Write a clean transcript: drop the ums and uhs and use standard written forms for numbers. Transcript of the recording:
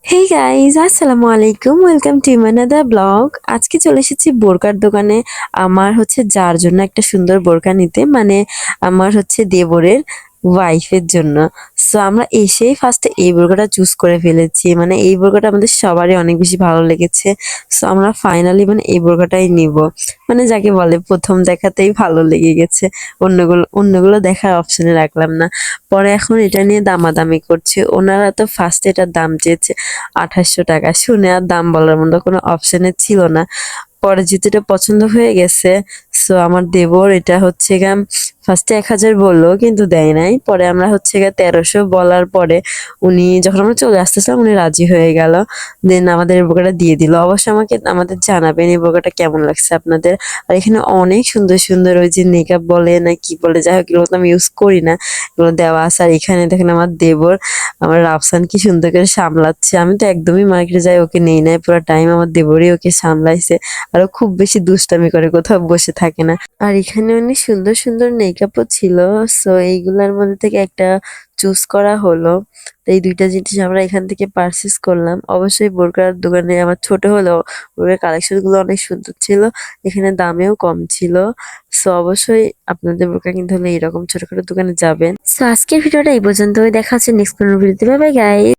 হেই guys, আসসালামু আলাইকুম। Welcome to মানাদা ব্লগ। আজকে চলে এসেছি বোরকার দোকানে। আমার হচ্ছে যার জন্য একটা সুন্দর বোরকা নিতে, মানে আমার হচ্ছে দেবরের ওয়াইফের জন্য। সো আমরা এসেই ফার্স্টে এই বোরকাটা চুজ করে ফেলেছি, মানে এই বোরকাটা আমাদের সবারই অনেক বেশি ভালো লেগেছে। সো আমরা ফাইনালি মানে এই বোরকাটাই নিব, মানে যাকে বলে প্রথম দেখাতেই ভালো লেগে গেছে। অন্যগুলো দেখার অপশনে রাখলাম না। পরে এখন এটা নিয়ে দামাদামি করছে। ওনারা তো ফার্স্টে এটার দাম চেয়েছে 2800 টাকা। শুনে আর দাম বলার মতো কোনো অপশনে ছিল না। পরে যেহেতু এটা পছন্দ হয়ে গেছে, সো আমার দেবর এটা হচ্ছে গা ফার্স্টে 1000 বললো, কিন্তু দেয় নাই। পরে আমরা হচ্ছে গা 1300 বলার পরে উনি যখন আমরা চলে আসতেছিলাম উনি রাজি হয়ে গেল। দেন আমাদের এই বোরকাটা দিয়ে দিল। অবশ্যই আমাদের জানাবেন এই বোরকাটা কেমন লাগছে আপনাদের। আর এখানে অনেক সুন্দর সুন্দর ওই যে মেকআপ বলে না কি বলে, যাই হোক এগুলো তো আমি ইউজ করি না, এগুলো দেওয়া আছে। আর এখানে দেখেন আমার দেবর, আমার রাফসান কি সুন্দর করে সামলাচ্ছে। আমি তো একদমই মার্কেটে যাই ওকে নেই নাই, পুরো টাইম আমার দেবরই ওকে সামলাইছে। আর ও খুব বেশি দুষ্টামি করে, কোথাও বসে থাকে না। আর এখানে অনেক সুন্দর সুন্দর মেকআপও ছিল। সো এইগুলার মধ্যে থেকে একটা চুজ করা হলো। তো এই দুইটা জিনিস আমরা এখান থেকে পারচেস করলাম। অবশ্যই বোরকার দোকানে আমার ছোট হলেও বোরকার কালেকশন গুলো অনেক সুন্দর ছিল। এখানে দামেও কম ছিল। সো অবশ্যই আপনাদের বোরকা কিনতে হলে এরকম ছোটখাটো দোকানে যাবেন। সো আজকের ভিডিওটা এই পর্যন্তই। দেখা হচ্ছে নেক্সট কোনো ভিডিওতে। Bye bye guys.